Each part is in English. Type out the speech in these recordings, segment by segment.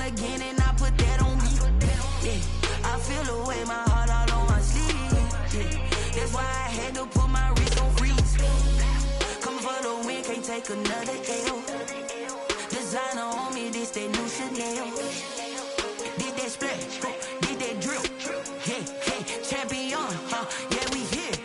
again and I put that on me. Yeah, I feel the way, my heart all on my sleeve. Yeah, that's why I had to put my wrist on freeze. Coming for the win, can't take another L. Designer on me, this that new Chanel. Did that splash, did that drill. Yeah, champion, yeah, we here.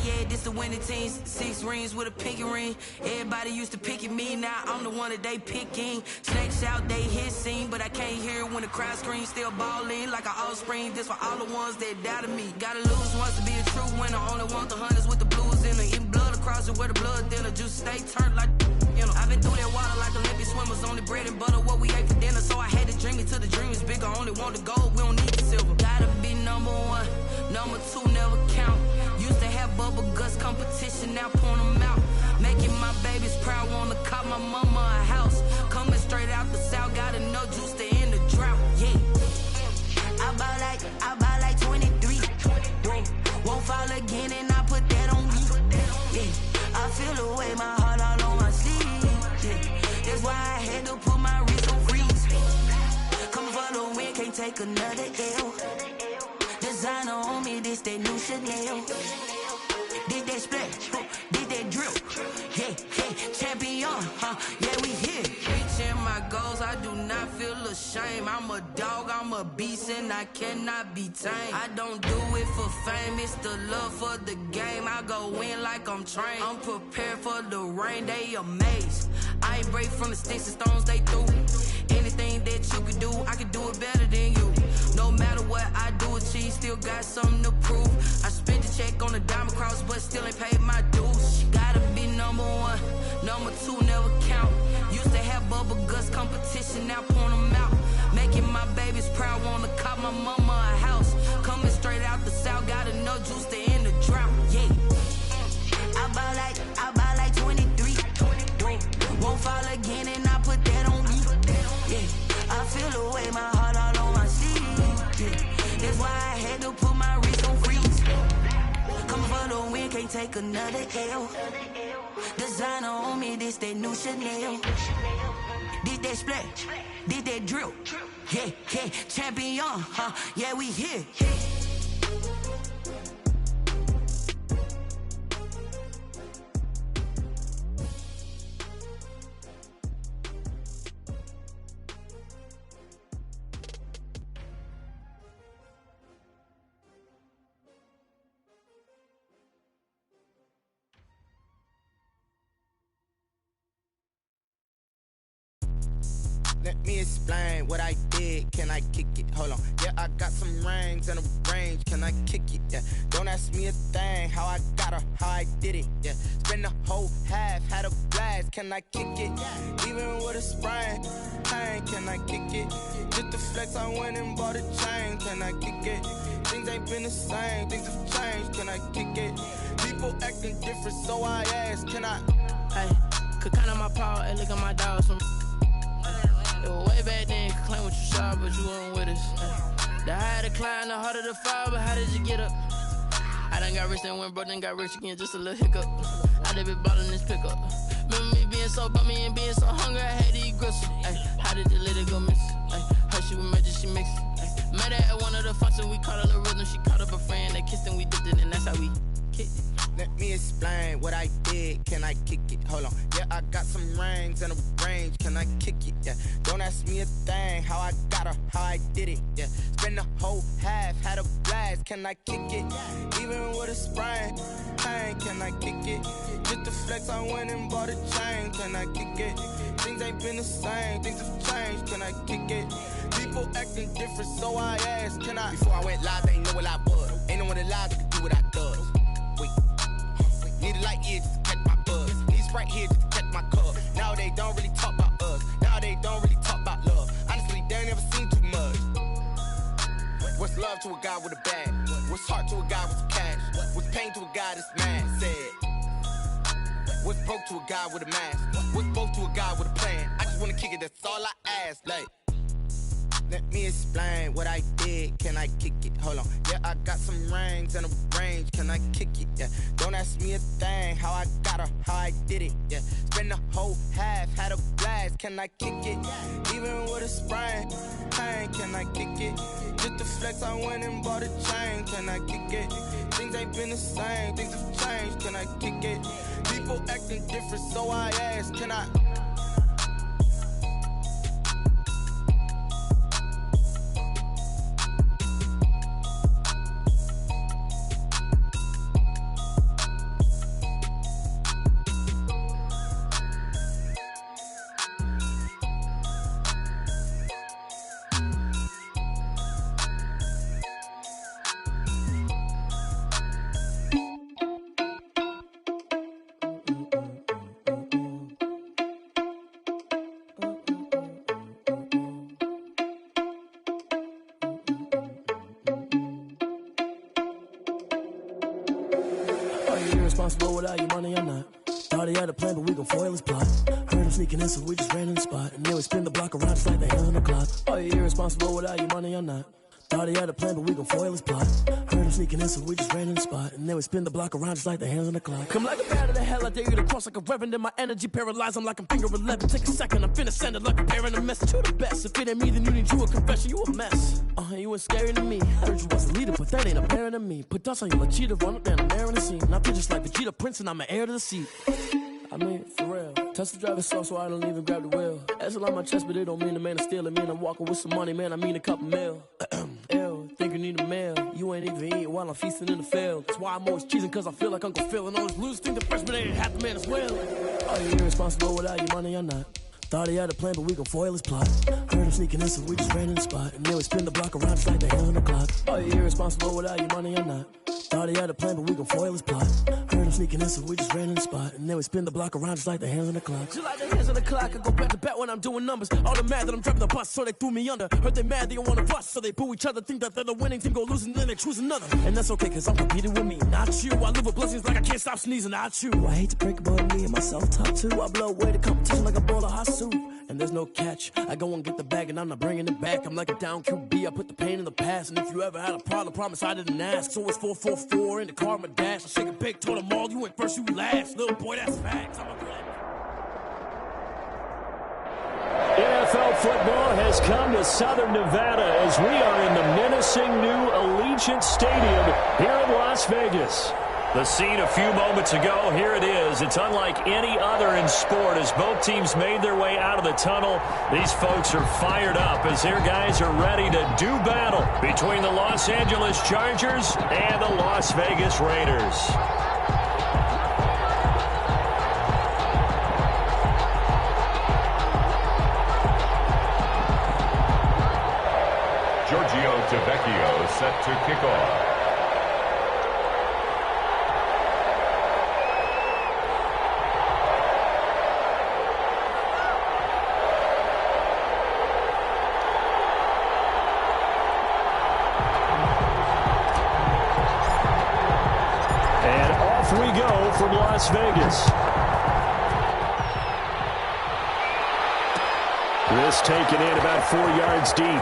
Yeah, this the winning team. 6 rings with a pinky ring. Everybody used to pick at me, now I'm the one that they picking. Snakes out, they hit scene, but I can't hear it when the crowd screams. Still ballin' like an offspring. This for all the ones that doubted me. Gotta lose once to be a true winner. Only want the hunters with the blues in it. Eating blood across it where the blood thinner. Juice stay turned like, you know. I've been through that water like Olympic swimmers. Only bread and butter, what we ate for dinner. So I had to dream it till the dream is bigger. Only want the gold, we don't need the silver. Gotta be number 1, number 2 never count. Used to have bubble guts competition, now point them out. Making my babies proud, wanna cop my mama a house. Coming straight out the south, got enough juice to end the drought. Yeah, I buy like 23. Whoa, won't fall again and I put that on me. Yeah, I feel the way, my heart all on my sleeve. Yeah, that's why I had to put my wrist on freeze. Coming for the win, can't take another L. Designer on me, this that new Chanel. Did that splash, did that drill. Yeah, champion, yeah, we here. Reaching my goals, I do not feel ashamed. I'm a dog, I'm a beast, and I cannot be tamed. I don't do it for fame, it's the love for the game. I go in like I'm trained. I'm prepared for the rain, they amazed. I ain't break from the sticks and stones they threw. Anything that you could do, I could do it better than you. No matter what I do, achieve, still got something to prove. I spent the check on the diamond cross, but still ain't paid my dues. Gotta be number 1, number 2 never count. Used to have bubble guts competition, now point them out. Making my babies proud, wanna cop my mama a house. Coming straight out the south, got enough juice to end the drought. Yeah, I buy like 23. Won't fall again and I put that on me. Yeah, I feel the way, my heart all on my sleeve. Yeah, that's why I had to put my wrist on freeze. Coming for the win, can't take another L. Designer on me, this that new Chanel. Did that splash, did that drill. Yeah, champion, yeah, we here. Let me explain what I did, can I kick it? Hold on, yeah, I got some rings and a range, can I kick it? Yeah, don't ask me a thing, how I got her, how I did it. Yeah, spend the whole half, had a blast, can I kick it? Even with a sprain, pain, can I kick it? Just to flex, I went and bought a chain, can I kick it? Things ain't been the same, things have changed, can I kick it? People acting different, so I asked, can I? Hey, could count on my paw, and look at my dogs from. It was way back then, could claim what you saw, but you weren't with us. The higher the climb, the harder the fall, but how did you get up? I done got rich and went broke, then got rich again, just a little hiccup. I done been ballin' this pickup. Remember me being so bummy and being so hungry, I had to eat gristle. How did you let it go miss? Her she was magic, she mixed. Met her at one of the functions, we caught her the rhythm, she caught up a friend, they kissed and we dipped it, and that's how we kicked it. Let me explain what I did, can I kick it? Hold on, yeah, I got some rings and a range, can I kick it? Yeah, don't ask me a thing, how I got her, how I did it. Yeah, spend the whole half, had a blast, can I kick it? Even with a sprain, pain, can I kick it? Just to flex, I went and bought a chain, can I kick it? Things ain't been the same, things have changed, can I kick it? People acting different, so I asked, can I? Before I went live, they ain't know what I was. Ain't no one alive that could do what I does. Wait. Need a light here just to catch my buzz. Need Sprite here just to catch my cup. Now they don't really talk about us. Now they don't really talk about love. Honestly, they ain't never seen too much. What's love to a guy with a bag? What's heart to a guy with some cash? What's pain to a guy that's mad? Said. What's broke to a guy with a mask? What's both to a guy with a plan? I just wanna kick it, that's all I ask. Like, let me explain what I did, can I kick it? Hold on, yeah, I got some rings and a range, can I kick it? Yeah, don't ask me a thing, how I got her, how I did it. Yeah, spend the whole half, had a blast, can I kick it? Even with a sprain, I kick it? Just to flex, I went and bought a chain. Can I kick it? Things ain't been the same, things have changed. Can I kick it? People acting different, so I ask, can I? Irresponsible without your money, I'm not. Thought he had a plan, but we gon' foil his plot. Heard him sneaking in, so we just ran in the spot. And then we spin the block around just like the hands on the clock. Are you irresponsible without your money, I'm not. Thought he had a plan, but we gon' foil his plot. Heard him sneaking in, so we just ran in the spot. And then we spin the block around just like the hands on the clock. Come like a bat of the hell, I dare you to cross like a reverend. In my energy paralyzed, I'm like I'm finger 11. Take a second, I'm finna send it like a parent a message to the best. If it ain't me, then you need you a confession, you a mess. You ain't scary to me. Heard you was a leader, but that ain't apparent to me. Put dust on you like cheetah, run up down the air in the scene. I feel just like Vegeta Prince, and I'm an heir to the seat. I mean, for real. Touch the driver's soft, so I don't even grab the wheel. That's a lot on my chest, but it don't mean the man is stealing. Man, I'm walking with some money, man, I mean a couple mil. Ew, think you need a meal. You ain't even eating while I'm feasting in the field. That's why I'm always cheesing, cause I feel like Uncle Phil. And all those losers think the freshman ain't half the man as well. Are you irresponsible without your money or not? Thought he had a plan, but we gon' foil his plot. Heard him sneaking in, so we just ran in the spot. And then we spin the block around just like the hands on the clock. Are you irresponsible without your money or not? Thought he had a plan, but we gon' foil his plot. Heard him sneaking in, so we just ran in the spot. And then we spin the block around just like the hands on the clock. Just like the hands on the clock, I go back to back when I'm doing numbers. All the mad that I'm driving the bus, so they threw me under. Heard they mad, they don't wanna bust, so they boo each other. Think that they're the winning team, go losing, then they choose another. And that's okay, cause I'm competing with me, not you. I live with blessings like I can't stop sneezing, not you. I hate to break it, but me and myself top two. I blow away the competition like a bowl of hot soup. And there's no catch. I go and get the bag and I'm not bringing it back. I'm like a down QB, I put the pain in the past. And if you ever had a problem, promise I didn't ask. So it's 4-4-4 in the car, my dash. I shake a big, told them all, you ain't first, you last. Little boy, that's facts. I'm a glad. NFL football has come to Southern Nevada as we are in the menacing new Allegiant Stadium here in Las Vegas. The scene a few moments ago, here it is. It's unlike any other in sport as both teams made their way out of the tunnel. These folks are fired up as their guys are ready to do battle between the Los Angeles Chargers and the Las Vegas Raiders. Giorgio Tavecchio set to kick off. From Las Vegas. This taken in about 4 yards deep. And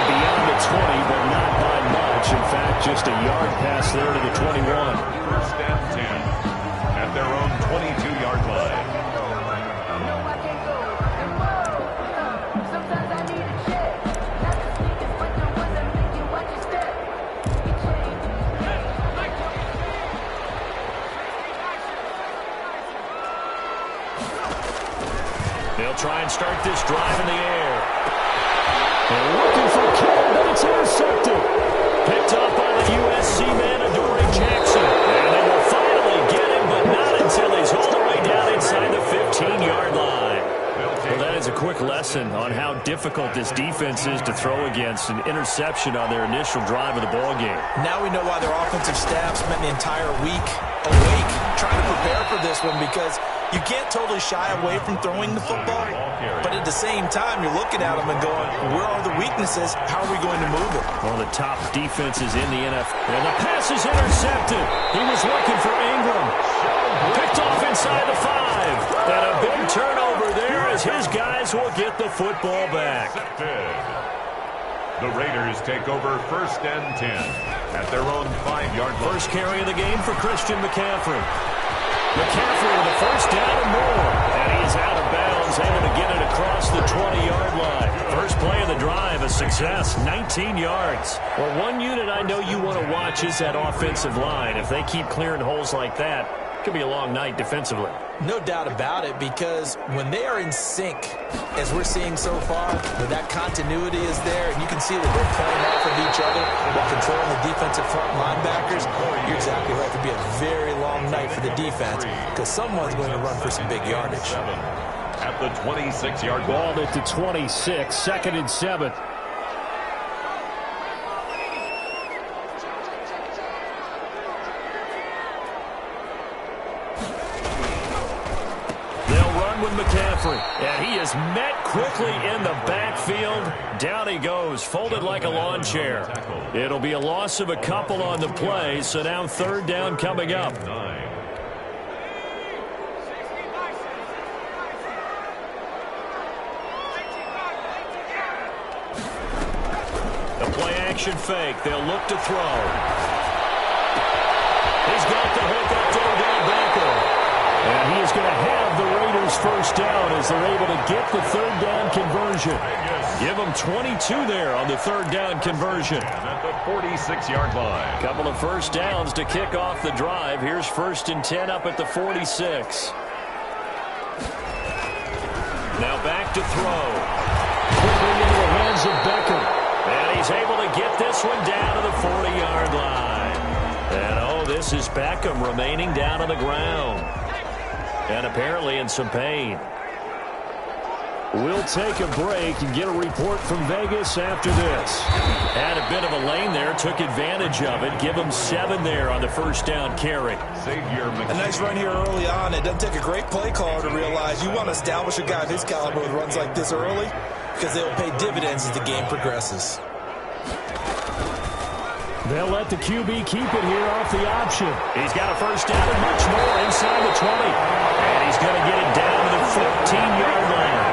beyond the 20, but not by much. In fact, just a yard pass there to the 21. First and 10 at their own 22-yard line. They'll try and start this drive in the air. They're looking for Kittle, but it's intercepted. Picked up by the USC man, Adoree Jackson. And they will finally get him, but not until he's all the way down inside the 15-yard line. Well, that is a quick lesson on how difficult this defense is to throw against. An interception on their initial drive of the ballgame. Now we know why their offensive staff spent the entire week awake trying to prepare for this one, because you can't totally shy away from throwing the football, but at the same time, you're looking at them and going, where are the weaknesses? How are we going to move it? One of the top defenses in the NFL. And the pass is intercepted. He was looking for Ingram. Picked off inside the 5. And a big turnover there as his guys will get the football back. The Raiders take over first and 10 at their own 5-yard line. First carry of the game for Christian McCaffrey. McCaffrey with a first down and more. And he is out of bounds, able to get it across the 20-yard line. First play success, 19 yards. Well, one unit I know you want to watch is that offensive line. If they keep clearing holes like that, it could be a long night defensively. No doubt about it, because when they are in sync, as we're seeing so far, when that continuity is there, and you can see that they're playing off of each other while controlling the defensive front linebackers, you're exactly right. It could be a very long night for the defense, because someone's going to run for some big yardage. At the 26-yard Ball at the 26, 2nd and 7. With McCaffrey, and he is met quickly in the backfield. Down he goes, folded like a lawn chair. It'll be a loss of a couple on the play, so now 3rd down coming up. The play-action fake. They'll look to throw. He's got the hook up to Odell Beckham. And he is going to have the Raiders 1st down as they're able to get the 3rd down conversion. Give them 22 there on the 3rd down conversion. At the 46-yard line. Couple of 1st downs to kick off the drive. Here's 1st and 10 up at the 46. Now back to throw. Quickly into the hands of Beckham. And he's able to get this one down to the 40-yard line. And, this is Beckham remaining down on the ground. And apparently in some pain. We'll take a break and get a report from Vegas after this. Had a bit of a lane there, took advantage of it. Give him 7 there on the 1st down carry. A nice run here early on. It doesn't take a great play caller to realize you want to establish a guy of his caliber with runs like this early, because they will pay dividends as the game progresses. They'll let the QB keep it here off the option. He's got a 1st down and much more inside the 20. And he's going to get it down to the 14-yard line.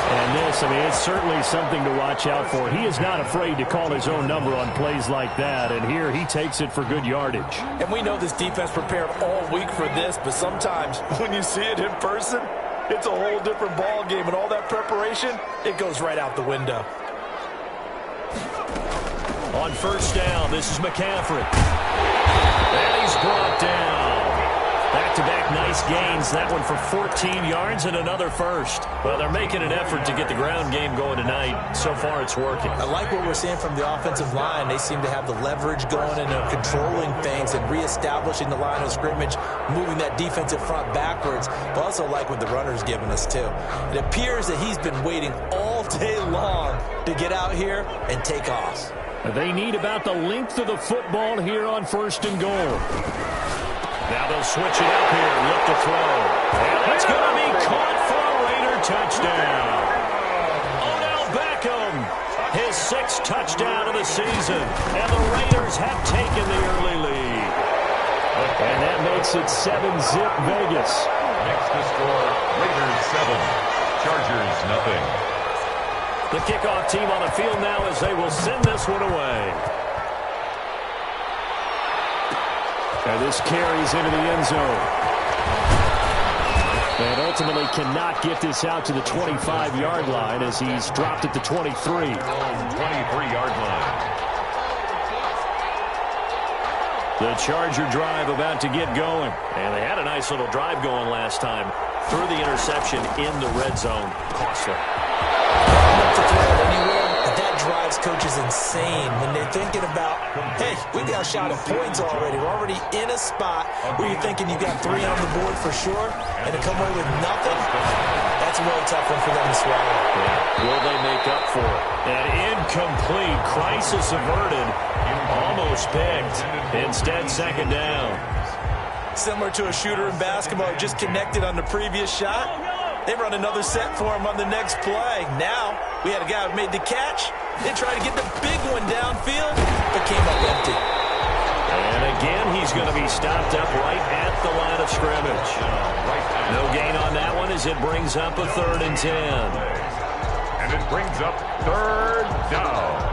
And this, it's certainly something to watch out for. He is not afraid to call his own number on plays like that. And here he takes it for good yardage. And we know this defense prepared all week for this, but sometimes when you see it in person, it's a whole different ball game. And all that preparation, it goes right out the window. On 1st down, this is McCaffrey. And he's brought down. Back-to-back nice gains. That one for 14 yards and another 1st. Well, they're making an effort to get the ground game going tonight. So far, it's working. I like what we're seeing from the offensive line. They seem to have the leverage going, and they're controlling things and reestablishing the line of scrimmage, moving that defensive front backwards. But also like what the runner's giving us, too. It appears that he's been waiting all day long to get out here and take off. They need about the length of the football here on 1st and goal. Now they'll switch it up here. Look to throw. And it's going to be caught for a Raider touchdown. Odell Beckham, his 6th touchdown of the season. And the Raiders have taken the early lead. And that makes it 7-zip Vegas. Next to score, Raiders 7, Chargers nothing. The kickoff team on the field now as they will send this one away. And this carries into the end zone. And ultimately cannot get this out to the 25-yard line as he's dropped at the 23. 23-yard line. The Charger drive about to get going. And they had a nice little drive going last time. Through the interception in the red zone. Costly. To throw it anywhere, but that drives coaches insane when they're thinking about, hey, we got a shot at points already. We're already in a spot where you're thinking you got 3 on the board for sure, and to come away with nothing, that's a really tough one for them to swallow. Yeah. Will they make up for it? An incomplete, crisis averted, almost picked. Instead, 2nd down. Similar to a shooter in basketball who just connected on the previous shot. They run another set for him on the next play. Now, we had a guy who made the catch. They tried to get the big one downfield, but came up empty. And again, he's going to be stopped up right at the line of scrimmage. No gain on that one as it brings up a 3rd and 10. And it brings up 3rd down.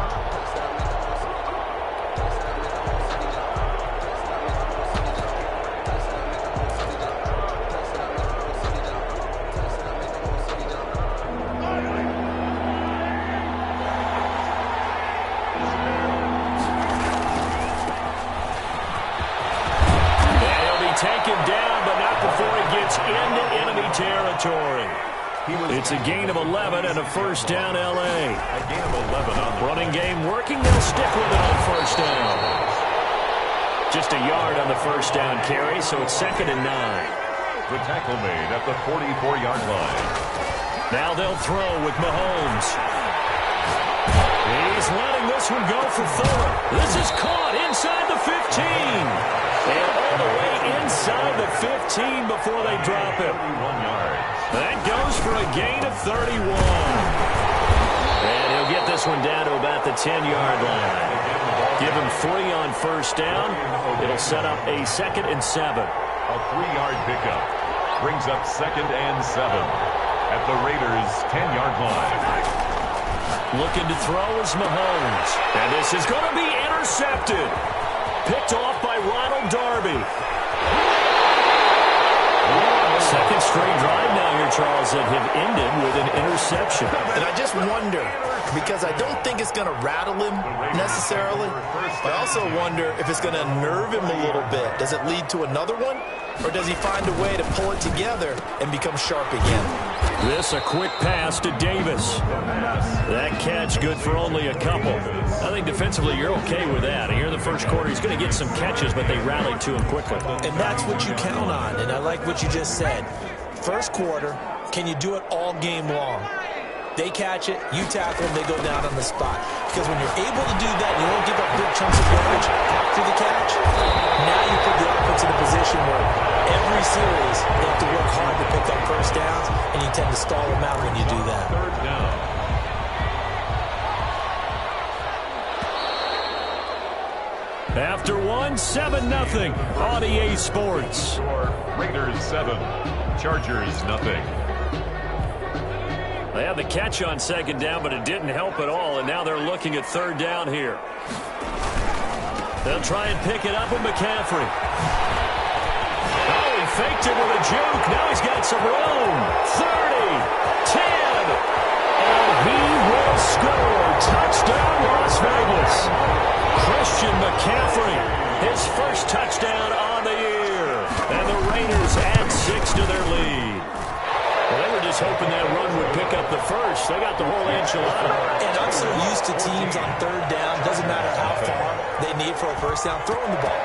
take him down, but not before he gets into enemy territory. It's a gain of 11 and a first down, L.A. A gain of 11 on the running game working. They'll stick with it on first down. Just a yard on the first down carry, so it's 2nd and 9. The tackle made at the 44-yard line. Now they'll throw with Mahomes. He's letting this one go for Fuller. This is caught inside the 15. And all the way inside the 15 before they drop it. 31 yards. That goes for a gain of 31. And he'll get this one down to about the 10-yard line. Give him 3 on first down. It'll set up a 2nd and 7. A 3-yard pickup brings up 2nd and 7 at the Raiders' 10-yard line. Looking to throw is Mahomes. And this is going to be intercepted. Picked off by Ronald Darby. Second straight drive now here, Charles, that have ended with an interception. And I just wonder, because I don't think it's going to rattle him necessarily, but I also wonder if it's going to nerve him a little bit. Does it lead to another one? Or does he find a way to pull it together and become sharp again? This a quick pass to Davis. That catch good for only a couple. I think defensively you're okay with that. Here in the first quarter he's going to get some catches, but they rallied to him quickly. And that's what you count on, and I like what you just said. First quarter, can you do it all game long? They catch it, you tackle them, they go down on the spot. Because when you're able to do that, you don't give up big chunks of yardage after the catch, now you put the offense in a position where every series they have to work hard to pick up first downs, and you tend to stall them out when you do that. 3rd down. After one, 7-0 on EA Sports. Raiders 7, Chargers nothing. They had the catch on 2nd down, but it didn't help at all, and now they're looking at 3rd down here. They'll try and pick it up with McCaffrey. Oh, he faked it with a juke. Now he's got some room. 30, 10, and he will score. Touchdown, Las Vegas. Christian McCaffrey, his first touchdown on the year. And the Raiders add 6 to their lead. Well, they were just hoping that run would pick up the first. They got the whole enchilada. And I'm so used to teams on 3rd down, doesn't matter how far they need for a first down, throwing the ball.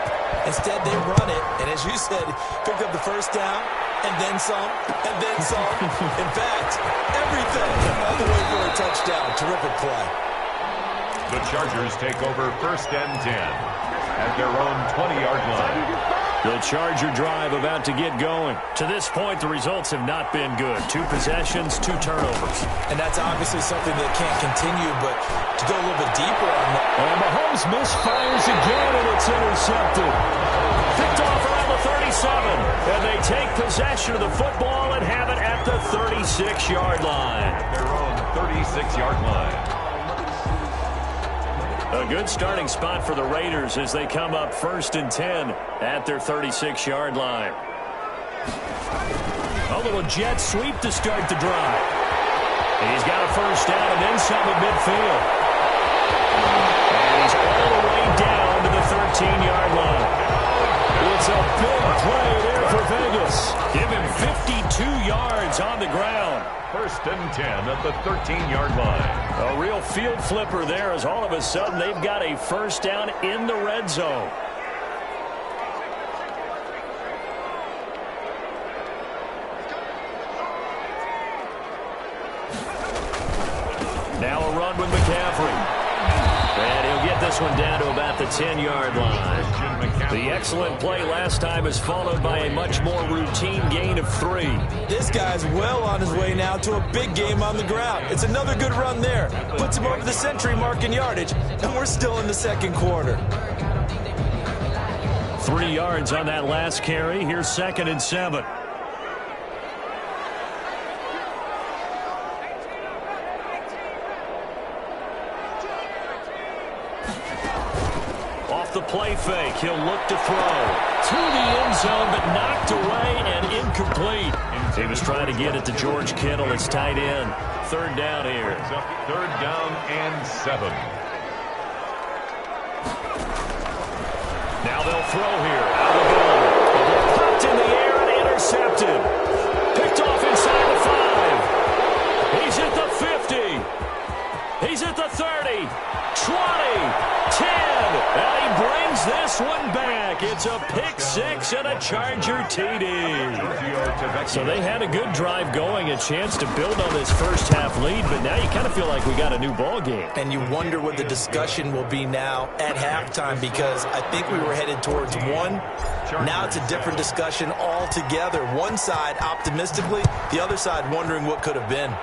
Instead, they run it, and as you said, picked up the first down, and then some, and then some. In fact, everything all the way for a touchdown. Terrific play. The Chargers take over 1st and 10 at their own 20-yard line. The Charger drive about to get going. To this point, the results have not been good. 2 possessions, 2 turnovers. And that's obviously something that can't continue, but to go a little bit deeper on that. And Mahomes misfires again, and it's intercepted. Picked off around the 37. And they take possession of the football and have it at the 36-yard line. Their own 36-yard line. A good starting spot for the Raiders as they come up 1st and 10 at their 36-yard line. A little jet sweep to start the drive. He's got a first down and then some at midfield. And he's all the way down to the 13-yard line. It's a big play there for Vegas. Give him 52 yards on the ground. 1st and 10 at the 13-yard line. A real field flipper there as all of a sudden they've got a first down in the red zone. Now a run with McCaffrey. And he'll get this one down to about the 10-yard line. The excellent play last time is followed by a much more routine gain of 3. This guy's well on his way now to a big game on the ground. It's another good run there. Puts him over the century mark in yardage, and we're still in the 2nd quarter. 3 yards on that last carry. Here's 2nd and 7. The play fake. He'll look to throw to the end zone, but knocked away and incomplete. He was trying to get it to George Kittle, his tight end. 3rd down here. 3rd down and 7. Now they'll throw here. Out of the gun. intercepted. Picked off inside the 5. He's at the 50. He's at the 30, 20, 10. And he brings this one back. It's a pick 6 and a Charger TD. So they had a good drive going, a chance to build on this first half lead, but now you kind of feel like we got a new ball game. And you wonder what the discussion will be now at halftime, because I think we were headed towards one. Now it's a different discussion altogether. One side optimistically, the other side wondering what could have been.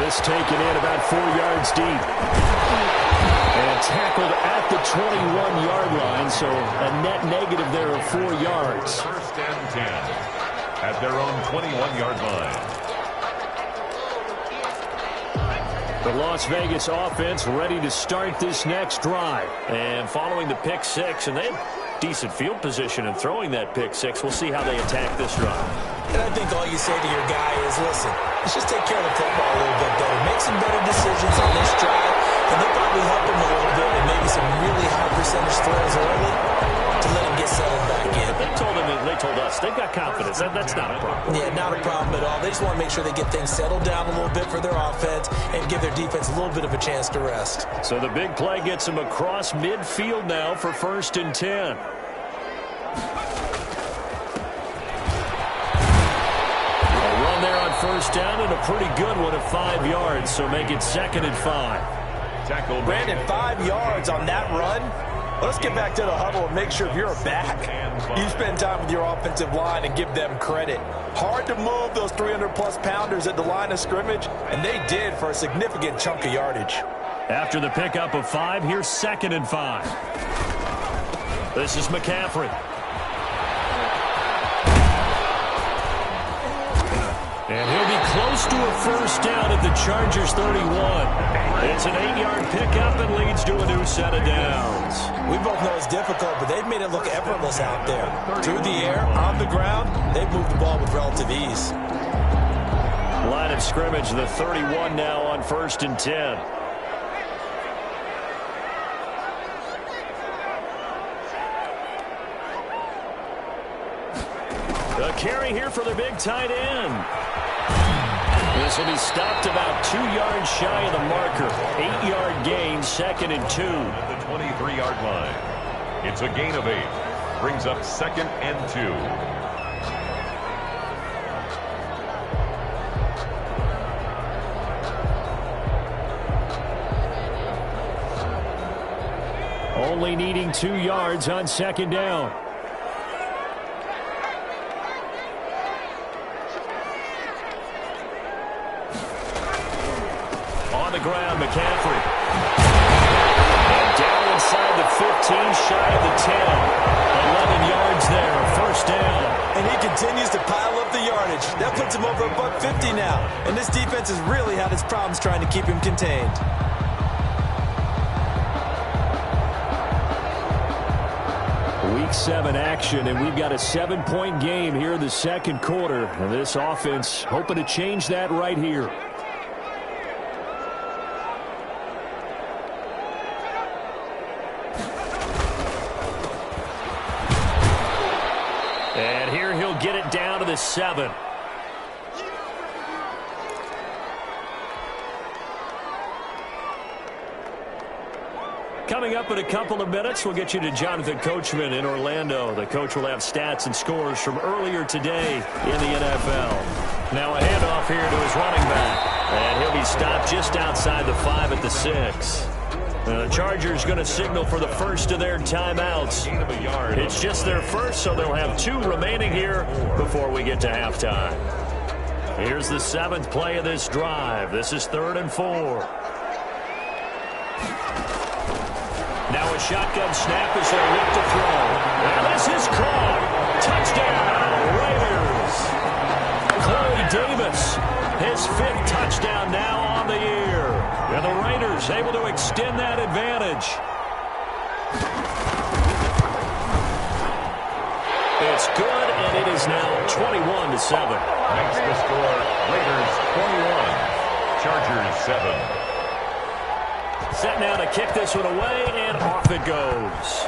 This taken in about 4 yards deep. And tackled at the 21-yard line, so a net negative there of 4 yards. First and 10 at their own 21-yard line. The Las Vegas offense ready to start this next drive. And following the pick 6, and they had decent field position in throwing that pick 6. We'll see how they attack this drive. And I think all you say to your guy is, listen, let's just take care of the football a little bit better. Make some better decisions on this drive, and they'll probably help him a little bit with maybe some really high percentage throws early to let him get settled back in. They told us they've got confidence. That's not a problem. Yeah, not a problem at all. They just want to make sure they get things settled down a little bit for their offense and give their defense a little bit of a chance to rest. So the big play gets them across midfield now for 1st and 10. There on 1st down, and a pretty good one at 5 yards, so make it 2nd and 5. Tackle Brandon, 5 yards on that run. Let's get back to the huddle and make sure if you're a back, you spend time with your offensive line and give them credit. Hard to move those 300-plus pounders at the line of scrimmage, and they did for a significant chunk of yardage. After the pickup of 5, here's 2nd and 5. This is McCaffrey. And he'll be close to a 1st down at the Chargers 31. It's an 8-yard pickup and leads to a new set of downs. We both know it's difficult, but they've made it look effortless out there. Through the air, on the ground, they've moved the ball with relative ease. Line of scrimmage, the 31 now on 1st and 10. A carry here for the big tight end. This will be stopped about 2 yards shy of the marker. 8-yard gain, 2nd and 2. At the 23-yard line. It's a gain of 8. Brings up 2nd and 2. Only needing 2 yards on 2nd down. On the ground, McCaffrey. And down inside the 15, shy of the 10. 11 yards there, 1st down. And he continues to pile up the yardage. That puts him over $150 now. And this defense has really had its problems trying to keep him contained. Week 7 action, and we've got a 7-point game here in the 2nd quarter. And this offense hoping to change that right here. And here he'll get it down to the 7. Coming up in a couple of minutes, we'll get you to Jonathan Coachman in Orlando. The coach will have stats and scores from earlier today in the NFL. Now a handoff here to his running back. And he'll be stopped just outside the 5 at the 6. The Chargers going to signal for the first of their timeouts. It's just their first, so they'll have 2 remaining here before we get to halftime. Here's the 7th play of this drive. This is 3rd and 4. Now a shotgun snap as they look to throw. And this is caught. Touchdown, Raiders. Corey Davis, his 5th touchdown now on the year. And the Raiders able to extend that advantage. It's good, and it is now 21-7. Makes the score Raiders 21, Chargers 7. Set now to kick this one away, and off it goes.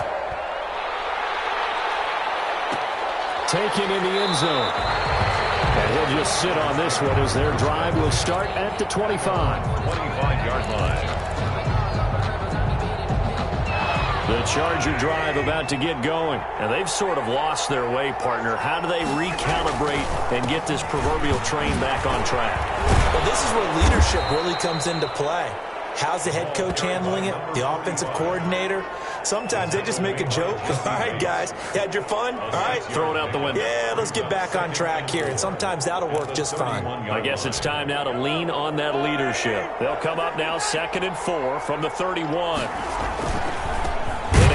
taken in the end zone. And he'll just sit on this one as their drive will start at the 25. 25-yard line. The Charger drive about to get going. And they've sort of lost their way, partner. How do they recalibrate and get this proverbial train back on track? Well, this is where leadership really comes into play. How's the head coach handling it? The offensive coordinator? Sometimes they just make a joke. All right, guys, you had your fun? All right. Throw it out the window. Yeah, let's get back on track here. And sometimes that'll work just fine. I guess it's time now to lean on that leadership. They'll come up now 2nd and 4 from the 31.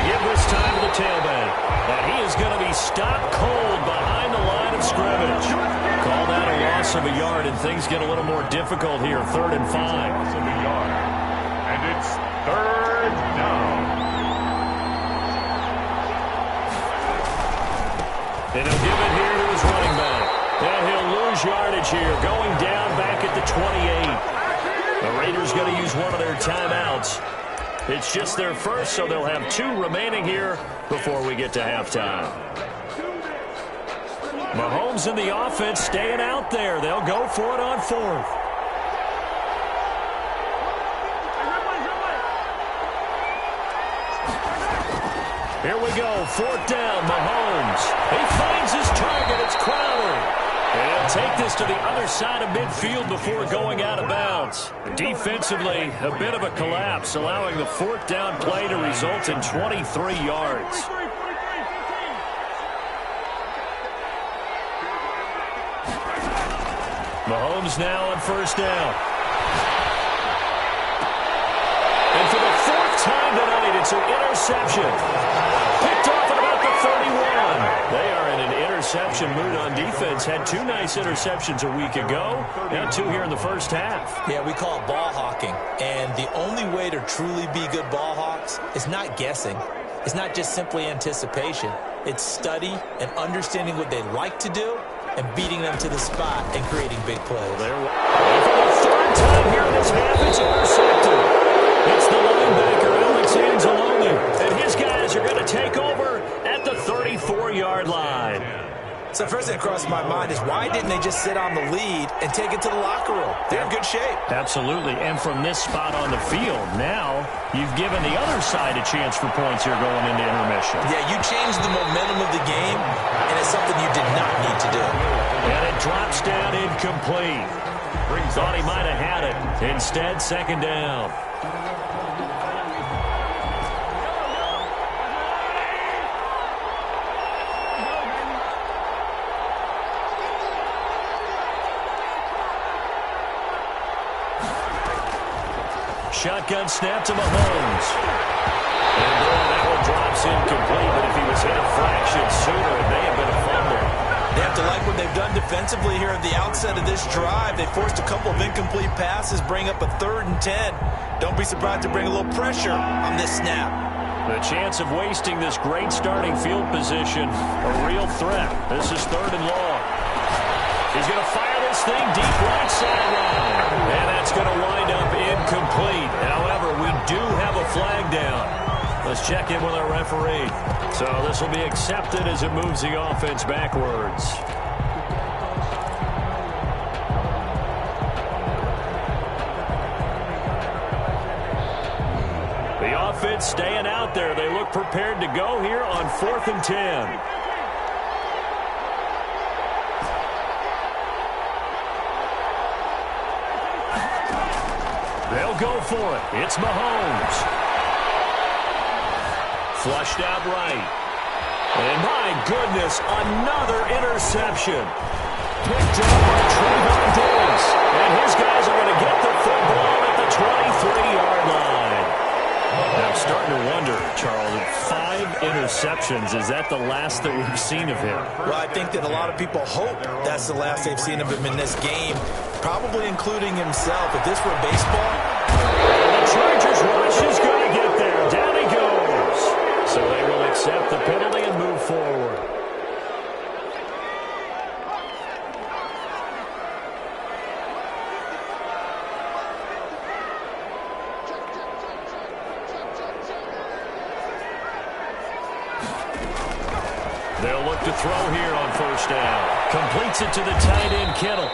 Give this time to the tailback. And he is going to be stopped cold behind the line of scrimmage. Call that a loss of a yard, and things get a little more difficult here. 3rd and 5. Loss of a yard. And it's 3rd down. And he'll give it here to his running back. And he'll lose yardage here, going down back at the 28. The Raiders going to use one of their timeouts. It's just their first, so they'll have 2 remaining here before we get to halftime. Mahomes and the offense staying out there. They'll go for it on 4th. Here we go, 4th down, Mahomes. He finds his target, it's Crowder. And he'll take this to the other side of midfield before going out of bounds. Defensively, a bit of a collapse, allowing the 4th down play to result in 23 yards. Mahomes now on 1st down. And for the 4th time tonight, it's an interception. Picked off at about the 31. They are in an interception mood on defense. Had 2 nice interceptions a week ago. Now 2 here in the first half. Yeah, we call it ball hawking. And the only way to truly be good ball hawks is not guessing. It's not just simply anticipation. It's study and understanding what they like to do and beating them to the spot and creating big plays. For the 3rd time here in this half, it's intercepted. It's the linebacker, Alex Anzalone. And his guys are going to take over at the 34-yard line. So first thing that crossed my mind is why didn't they just sit on the lead and take it to the locker room? They're in good shape. Absolutely. And from this spot on the field, now you've given the other side a chance for points here going into intermission. Yeah, you changed the momentum of the game, and it's something you did not need to do. And it drops down incomplete. Thought he might have had it. Instead, 2nd down. Shotgun snap to Mahomes. And that one drops incomplete, but if he was hit a fraction sooner, it may have been a fumble. They have to like what they've done defensively here at the outset of this drive. They forced a couple of incomplete passes, bring up a 3rd and 10. Don't be surprised to bring a little pressure on this snap. The chance of wasting this great starting field position, a real threat. This is 3rd and long. He's going to fire this thing deep right sideline. And that's going to wind up incomplete. However, we do have a flag down. Let's check in with our referee. So this will be accepted as it moves the offense backwards. The offense staying out there. They look prepared to go here on 4th and 10. They'll go for it. It's Mahomes. Flushed out right. And my goodness, another interception. Picked up by Trevon Diggs. And his guys are going to get the football at the 23-yard line. I'm starting to wonder, Charles, 5 interceptions. Is that the last that we've seen of him? Well, I think that a lot of people hope that's the last they've seen of him in this game, probably including himself. If this were baseball, the Chargers rush is going to get there. Down he goes. So they will accept the penalty and move forward. They'll look to throw here on first down. Completes it to the tight end, Kittle.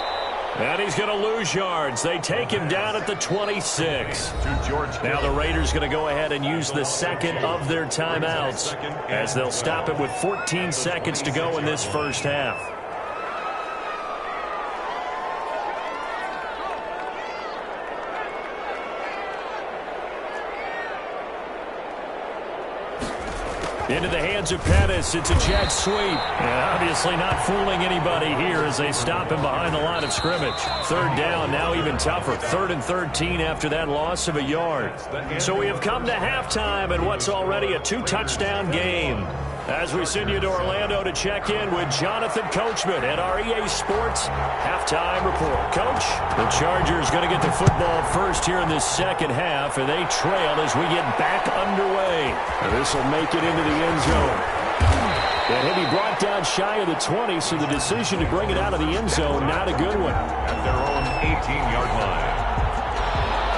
And he's going to lose yards. They take him down at the 26. Now the Raiders going to go ahead and use the second of their timeouts as they'll stop it with 14 seconds to go in this first half. Into the hands of Pettis. It's a jet sweep. And obviously not fooling anybody here as they stop him behind the line of scrimmage. Third down, now even tougher. 3rd and 13 after that loss of a yard. So we have come to halftime in what's already a 2-touchdown game. As we send you to Orlando to check in with Jonathan Coachman at our EA Sports Halftime Report. Coach, the Chargers going to get the football first here in this second half, and they trail as we get back underway. This will make it into the end zone. And he'll be brought down shy of the 20, so the decision to bring it out of the end zone, not a good one. At their own 18-yard line.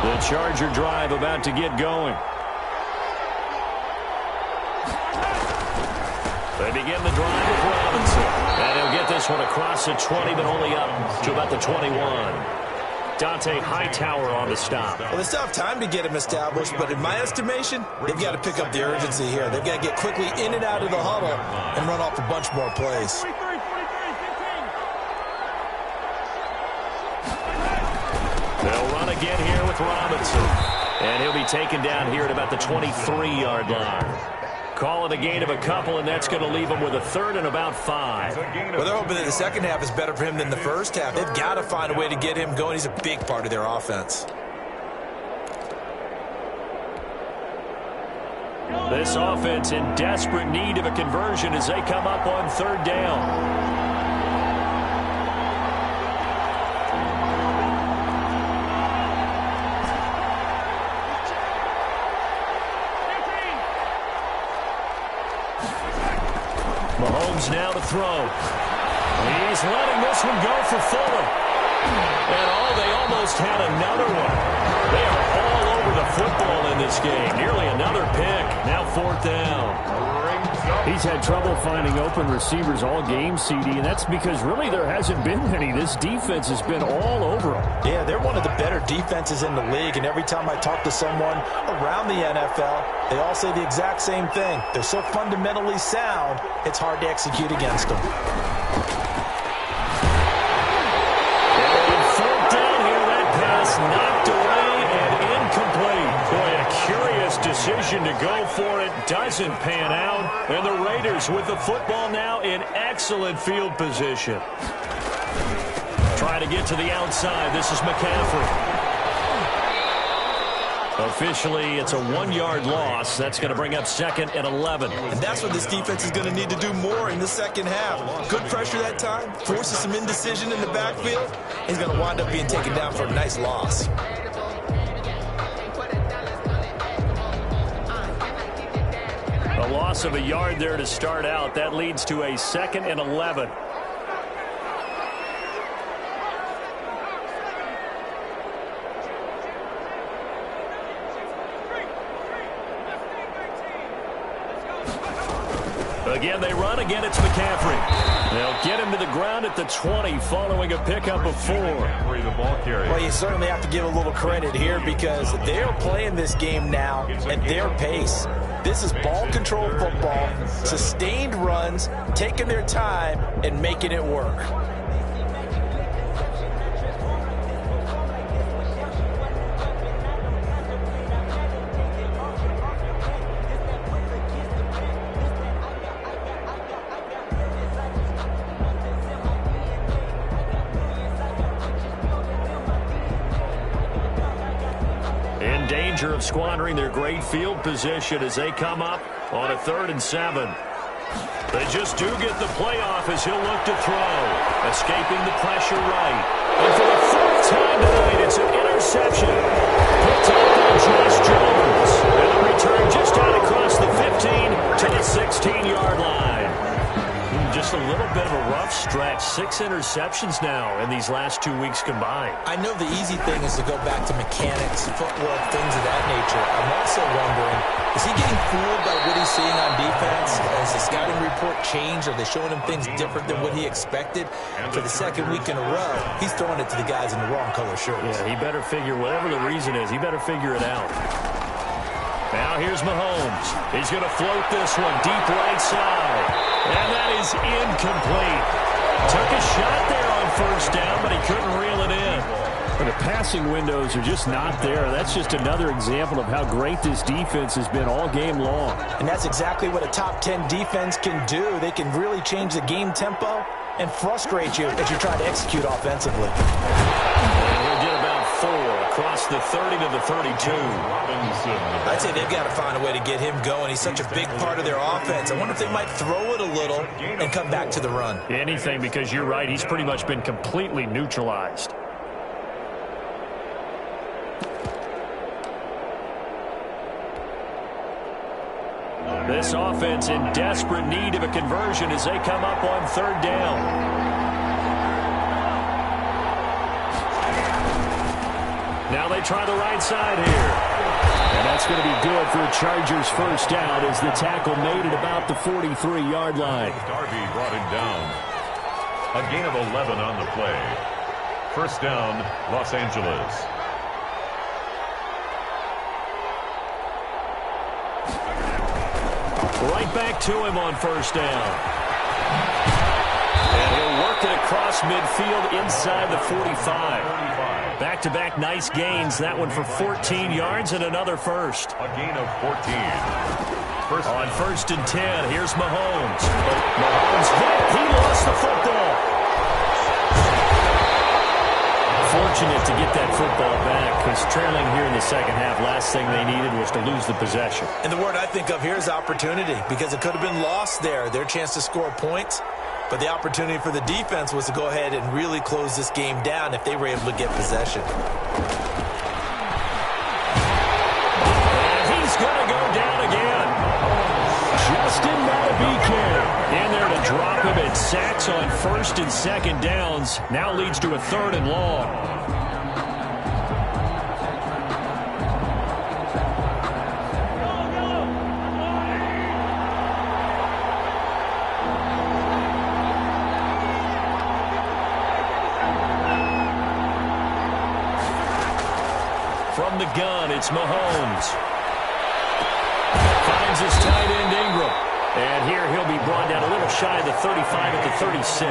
The Charger drive about to get going. They begin the drive with Robinson. And he'll get this one across the 20, but only up to about the 21. Dante Hightower on the stop. Well, they still have time to get him established, but in my estimation, they've got to pick up the urgency here. They've got to get quickly in and out of the huddle and run off a bunch more plays. They'll run again here with Robinson. And he'll be taken down here at about the 23-yard line. Call it a gain of a couple, and that's going to leave him with a 3rd and about 5. Well, they're hoping that the second half is better for him than the first half. They've got to find a way to get him going. He's a big part of their offense. This offense in desperate need of a conversion as they come up on 3rd down. Mahomes now to throw. He's letting this one go for Fuller. And they almost had another one. They are all over the football in this game. Nearly another pick. Now 4th down. He's had trouble finding open receivers all game, CD, and that's because really there hasn't been any. This defense has been all over them. Yeah, they're one of the better defenses in the league, and every time I talk to someone around the NFL, they all say the exact same thing. They're so fundamentally sound, it's hard to execute against them. And 4th down here, that pass knocked away and incomplete. Boy, a curious decision to go for it. Doesn't pan out. And the Raiders with the football now in excellent field position. Trying to get to the outside. This is McCaffrey. Officially, it's a 1-yard loss. That's going to bring up 2nd and 11. And that's what this defense is going to need to do more in the second half. Good pressure that time. Forces some indecision in the backfield. He's going to wind up being taken down for a nice loss. A loss of a yard there to start out. That leads to a 2nd and 11. Again, they run. Again, it's McCaffrey. They'll get him to the ground at the 20 following a pickup of 4. Well, you certainly have to give a little credit here because they're playing this game now at their pace. This is ball control football, sustained runs, taking their time, and making it work. In danger of squandering their great field position as they come up on a 3rd and 7. They just do get the playoff as he'll look to throw. Escaping the pressure right. And for the 4th time tonight, it's an interception. Picked up by Josh Jones. And the return just out across the 15 to the 16-yard line. Just a little bit of a rough stretch 6 interceptions now in these last 2 weeks combined. I know the easy thing is to go back to mechanics, footwork, things of that nature. I'm also wondering, is he getting fooled by what he's seeing on defense? Has the scouting report changed? Are they showing him things different than what he expected? For the second week in a row, he's throwing it to the guys in the wrong color shirts. Yeah, he better figure, whatever the reason is, he better figure it out. Now here's Mahomes. He's going to float this one deep right side. And that is incomplete. Took a shot there on first down, but he couldn't reel it in. But the passing windows are just not there. That's just another example of how great this defense has been all game long. And that's exactly what a top 10 defense can do. They can really change the game tempo and frustrate you as you try to execute offensively. And we did about 4 across the 30 to the 32. I'd say they've got to find a way to get him going. He's such a big part of their offense. I wonder if they might throw it a little and come back to the run. Anything, because you're right, he's pretty much been completely neutralized. This offense in desperate need of a conversion as they come up on third down. Now they try the right side here. And that's going to be good for a Chargers first down as the tackle made it about the 43-yard line. Darby brought him down. A gain of 11 on the play. First down, Los Angeles. Right back to him on first down. And he'll work it across midfield inside the 45. Back-to-back nice gains. That one for 14 yards and another first. A gain of 14. On first and 10, here's Mahomes. Mahomes hit. He lost the football. Fortunate to get that football back because trailing here in the second half, last thing they needed was to lose the possession. And the word I think of here is opportunity because it could have been lost there. Their chance to score points. But the opportunity for the defense was to go ahead and really close this game down if they were able to get possession. And he's going to go down again. Justin Madubuike in there to drop him at sacks on first and second downs. Now leads to a third and long. From the gun, it's Mahomes. Finds his tight end, Ingram. And here he'll be brought down a little shy of the 35 at the 36.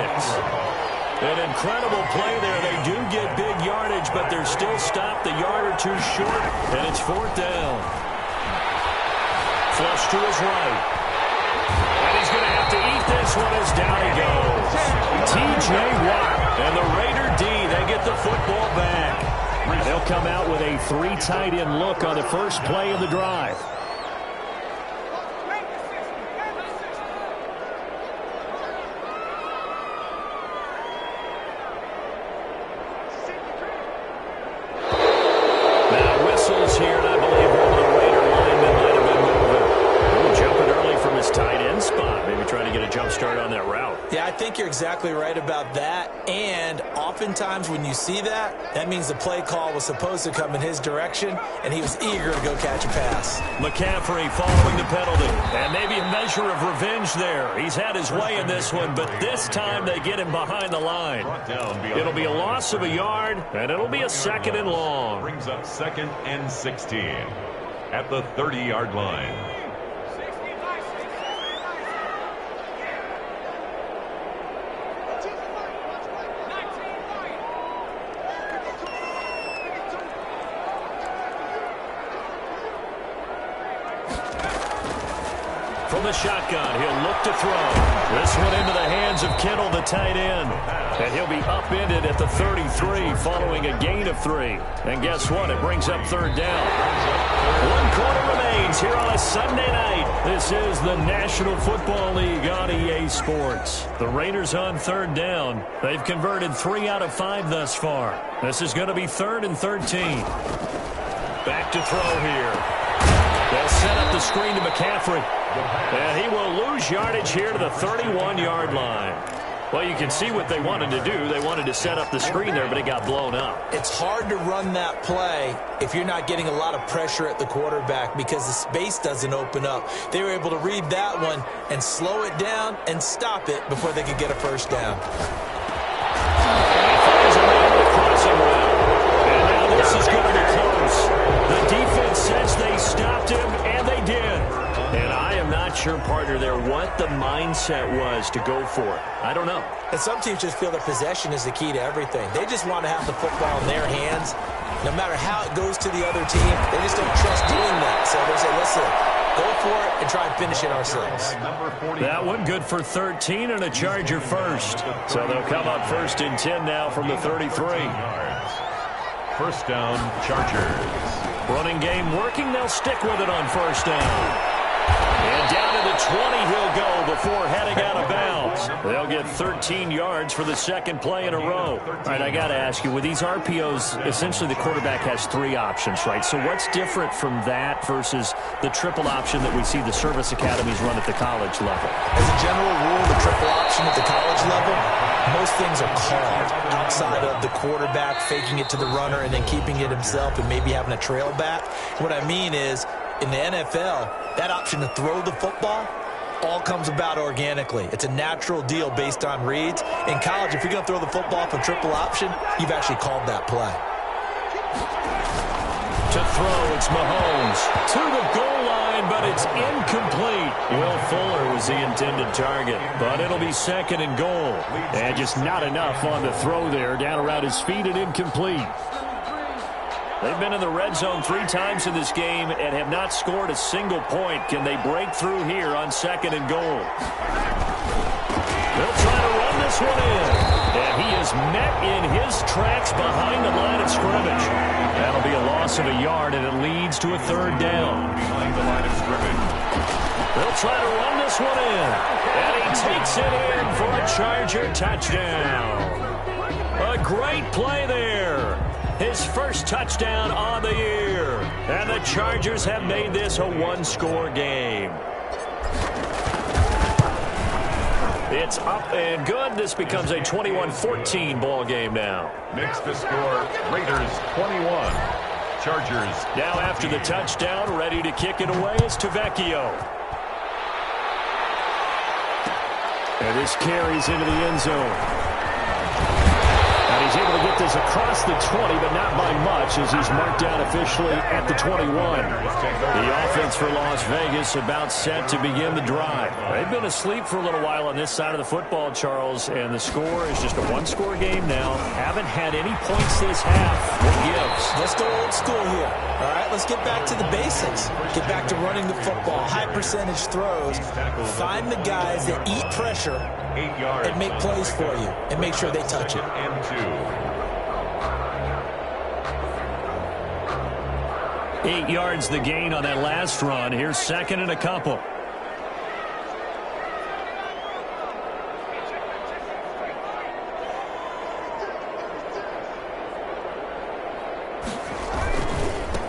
An incredible play there. They do get big yardage, but they're still stopped a yard or two short, and it's fourth down. Flush to his right. And he's going to have to eat this one as down he goes. T.J. Watt and the Raider D, they get the football back. They'll come out with a 3 tight end look on the first play of the drive. Now whistles here, and I believe one of the Raider linemen might have been moving. Ooh, jumping early from his tight end spot. Maybe trying to get a jump start on that route. Yeah, I think you're exactly right about that. And oftentimes when you see that, that means the play call was supposed to come in his direction, and he was eager to go catch a pass. McCaffrey following the penalty. And maybe a measure of revenge there. He's had his way in this one, but this time they get him behind the line. It'll be a loss of a yard, and it'll be a second and long. Brings up second and 16 at the 30-yard line. From the shotgun, he'll look to throw. This one into the hands of Kittle, the tight end. And he'll be upended at the 33 following a gain of 3. And guess what? It brings up third down. 1 quarter remains here on a Sunday night. This is the National Football League on EA Sports. The Raiders on third down. They've converted 3 out of 5 thus far. This is going to be 3rd and 13. Back to throw here. They'll set up the screen to McCaffrey. And he will lose yardage here to the 31-yard line. Well, you can see what they wanted to do. They wanted to set up the screen there, but it got blown up. It's hard to run that play if you're not getting a lot of pressure at the quarterback because the space doesn't open up. They were able to read that one and slow it down and stop it before they could get a first down. And he finds a man with a crossing route. And now this is going to be close. The defense says they stopped him, and they did. And I am not sure, partner, there what the mindset was to go for it. I don't know. And some teams just feel that possession is the key to everything. They just want to have the football in their hands. No matter how it goes to the other team, they just don't trust doing that. So they say, listen, go for it and try and finish it ourselves. That one good for 13 and a Charger first. So they'll come up first and 10 now from the 33. First down, Chargers. Running game working. They'll stick with it on first down. And down to the 20 he'll go before heading out of bounds. They'll get 13 yards for the second play in a row. All right, I got to ask you, with these RPOs, essentially the quarterback has three options, right? So what's different from that versus the triple option that we see the service academies run at the college level? As a general rule, the triple option at the college level, most things are called outside of the quarterback faking it to the runner and then keeping it himself and maybe having a trail back. What I mean is, in the NFL, that option to throw the football all comes about organically. It's a natural deal based on reads. In college, if you're going to throw the football for triple option, you've actually called that play. To throw, it's Mahomes. To the goal line, but it's incomplete. Will Fuller was the intended target, but it'll be second and goal. And just not enough on the throw there. Down around his feet and incomplete. They've been in the red zone 3 times in this game and have not scored a single point. Can they break through here on second and goal? They'll try to run this one in. And he is met in his tracks behind the line of scrimmage. That'll be a loss of a yard, and it leads to a third down. Behind the line of scrimmage. They'll try to run this one in. And he takes it in for a Charger touchdown. A great play there. His first touchdown on the year. And the Chargers have made this a one-score game. It's up and good. This becomes a 21-14 ball game now. Makes the score Raiders 21. Chargers. Now after the touchdown, ready to kick it away is Tavecchio. And this carries into the end zone. And he's able to get this across the 20, but not by much as he's marked down officially at the 21. The offense for Las Vegas about set to begin the drive. They've been asleep for a little while on this side of the football, Charles, and the score is just a one-score game now. Haven't had any points this half. What gives? Let's go old school here. All right, let's get back to the basics. Get back to running the football, high-percentage throws. Find the guys that eat pressure 8 yards. and make plays for you and make sure they touch it. And 2. 8 yards the gain on that last run. Here's second and a couple.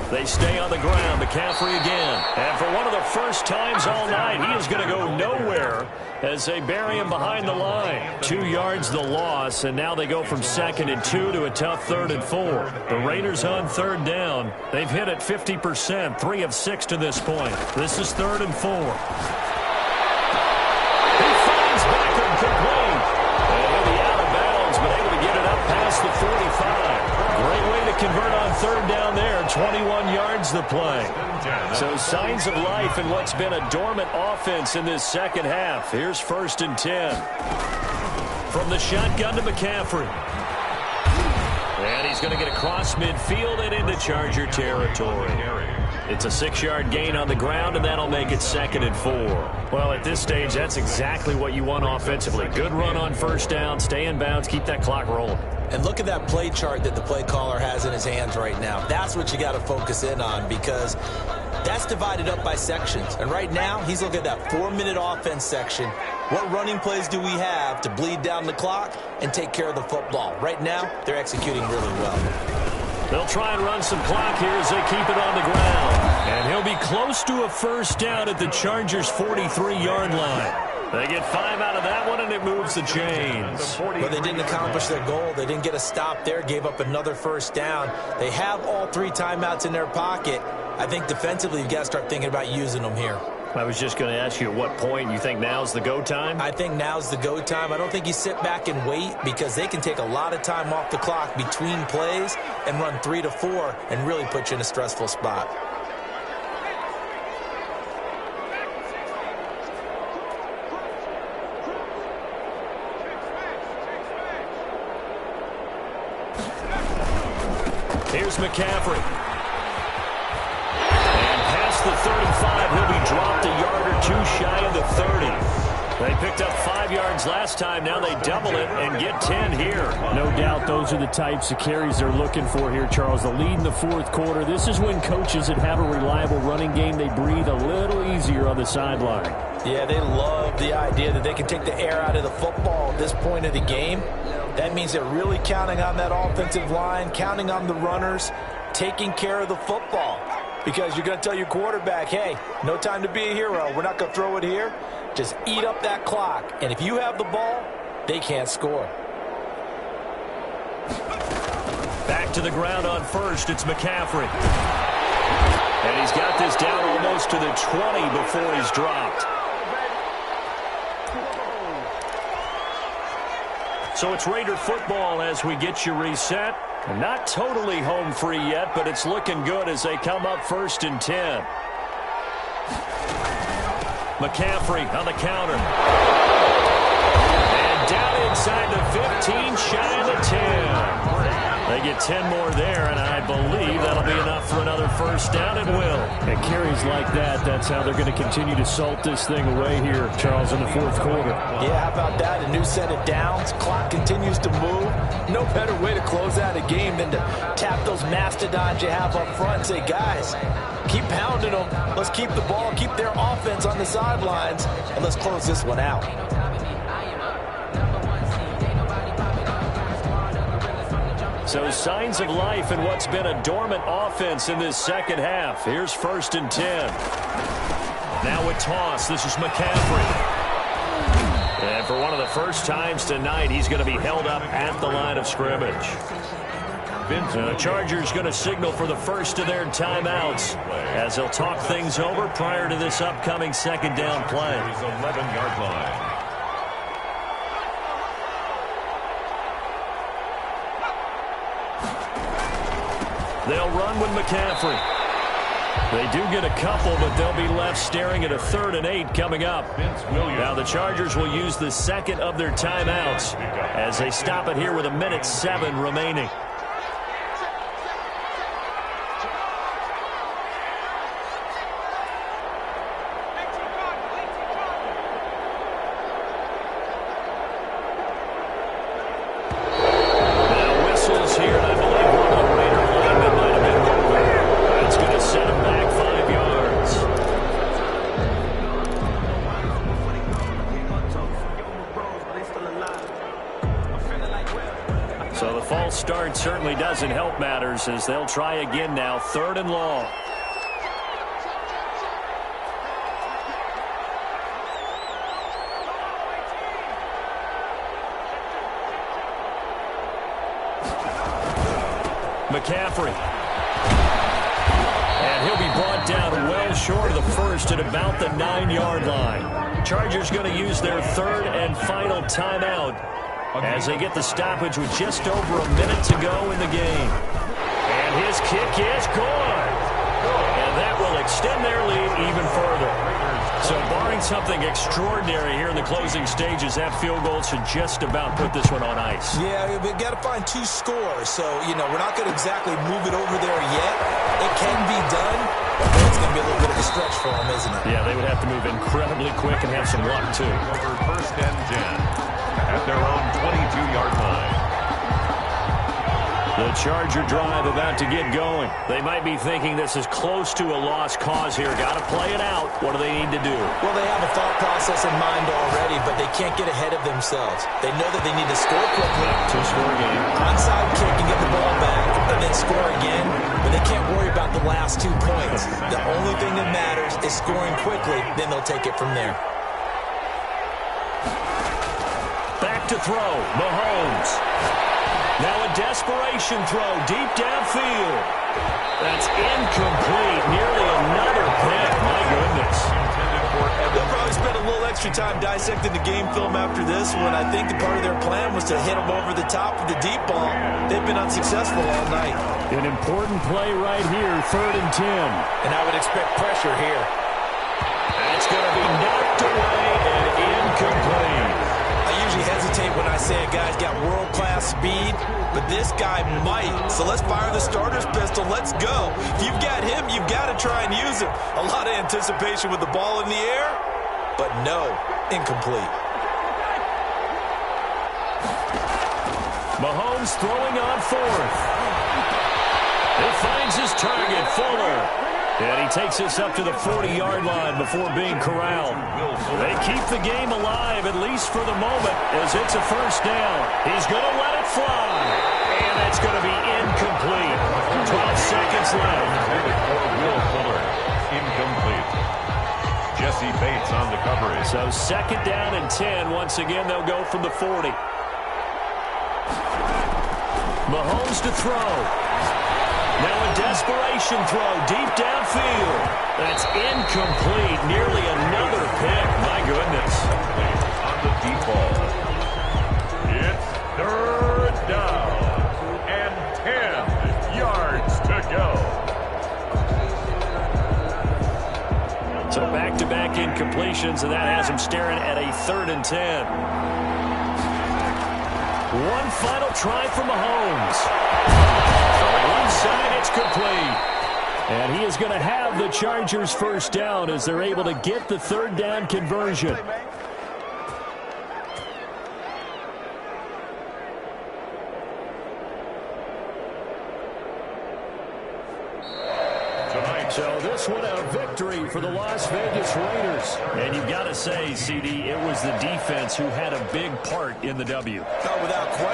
They stay on the ground. McCaffrey again. And for one of the first times all night, he is going to go nowhere as they bury him behind the line. 2 yards the loss, and now they go from second and 2 to a tough third and 4. The Raiders on third down. They've hit it 50%, 3 of 6 to this point. This is third and 4. He finds Beckham complete. And he'll be out of bounds, but able to get it up past the 45. Great way to convert on third down there. 21 yards the play. So signs of life in what's been a dormant offense in this second half. Here's first and 10. From the shotgun to McCaffrey. And he's going to get across midfield and into Charger territory. It's a 6-yard gain on the ground, and that'll make it second and 4. Well, at this stage, that's exactly what you want offensively. Good run on first down, stay in bounds, keep that clock rolling. And look at that play chart that the play caller has in his hands right now. That's what you got to focus in on because that's divided up by sections. And right now, he's looking at that 4-minute offense section. What running plays do we have to bleed down the clock and take care of the football? Right now, they're executing really well. They'll try and run some clock here as they keep it on the ground. And he'll be close to a first down at the Chargers' 43-yard line. They get 5 out of that one, and it moves the chains. But they didn't accomplish their goal. They didn't get a stop there, gave up another first down. They have all 3 timeouts in their pocket. I think defensively, you've got to start thinking about using them here. I was just going to ask you at what point you think now's the go time? I think now's the go time. I don't think you sit back and wait because they can take a lot of time off the clock between plays and run 3 to 4 and really put you in a stressful spot. Here's McCaffrey. And past the 35, he'll be dropped a yard or 2 shy of the 30. They picked up 5 yards last time. Now they double it and get 10 here. No doubt those are the types of carries they're looking for here, Charles. The lead in the fourth quarter. This is when coaches that have a reliable running game, they breathe a little easier on the sideline. Yeah, they love the idea that they can take the air out of the football at this point of the game. That means they're really counting on that offensive line, counting on the runners, taking care of the football. Because you're going to tell your quarterback, hey, no time to be a hero. We're not going to throw it here. Just eat up that clock. And if you have the ball, they can't score. Back to the ground on first. It's McCaffrey. And he's got this down almost to the 20 before he's dropped. So it's Raider football as we get you reset. Not totally home free yet, but it's looking good as they come up 1st and 10. McCaffrey on the counter. And down inside the 15, shy of the 10. They get 10 more there, and I believe that'll be enough for another first down. It will. And carries like that, that's how they're going to continue to salt this thing away here, Charles, in the fourth quarter. Yeah, how about that? A new set of downs. Clock continues to move. No better way to close out a game than to tap those mastodons you have up front and say, guys, keep pounding them. Let's keep the ball, keep their offense on the sidelines, and let's close this one out. So signs of life in what's been a dormant offense in this second half. Here's 1st and 10. Now a toss. This is McCaffrey. And for one of the first times tonight, he's going to be held up at the line of scrimmage. And the Chargers going to signal for the first of their timeouts as they'll talk things over prior to this upcoming second down play. 11-yard line. They'll run with McCaffrey. They do get a couple, but they'll be left staring at a 3rd and 8 coming up. Now the Chargers will use the second of their timeouts as they stop it here with 1:07 remaining. Start certainly doesn't help matters as they'll try again now, 3rd and long. McCaffrey. And he'll be brought down well short of the first at about the 9-yard line. Chargers going to use their 3rd and final timeout as they get the stoppage with just over a minute to go in the game. And his kick is good. And that will extend their lead even further. So barring something extraordinary here in the closing stages, that field goal should just about put this one on ice. Yeah, we've got to find 2 scores. So, you know, we're not going to exactly move it over there yet. It can be done, but it's going to be a little bit of a stretch for them, isn't it? Yeah, they would have to move incredibly quick and have some luck, too. Over 1st and 10. At their own 22-yard line. The Charger drive about to get going. They might be thinking this is close to a lost cause here. Got to play it out. What do they need to do? Well, they have a thought process in mind already, but they can't get ahead of themselves. They know that they need to score quickly. 2-score game. Onside kick and get the ball back, and then score again. But they can't worry about the last 2 points. The only thing that matters is scoring quickly. Then they'll take it from there. Back to throw, Mahomes. Now a desperation throw deep downfield. That's incomplete. Nearly another pick. My goodness. They'll probably spend a little extra time dissecting the game film after this one. I think part of their plan was to hit them over the top of the deep ball. They've been unsuccessful all night. An important play right here, 3rd and 10. And I would expect pressure here. That's going to be knocked away and incomplete. I usually hesitate when I say a guy's got world-class speed, but this guy might. So let's fire the starter's pistol. Let's go. If you've got him, you've got to try and use him. A lot of anticipation with the ball in the air, but no, incomplete. Mahomes throwing on 4th. It finds his target, Fuller. And he takes us up to the 40-yard line before being corralled. They keep the game alive, at least for the moment, as it's a 1st down. He's going to let it fly. And that's going to be incomplete. 12 seconds left. Will Fuller, incomplete. Jesse Bates on the coverage. So 2nd down and 10. Once again, they'll go from the 40. Mahomes to throw. Now a desperation throw deep downfield. That's incomplete. Nearly another pick. My goodness. On the deep ball. It's 3rd down and 10 yards to go. So back-to-back incompletions, and that has him staring at a 3rd and 10. One final try for Mahomes. Inside, it's complete. And he is going to have the Chargers' 1st down as they're able to get the 3rd down conversion. So this one a victory for the Las Vegas Raiders. And you've got to say, CD, it was the defense who had a big part in the W. Without question.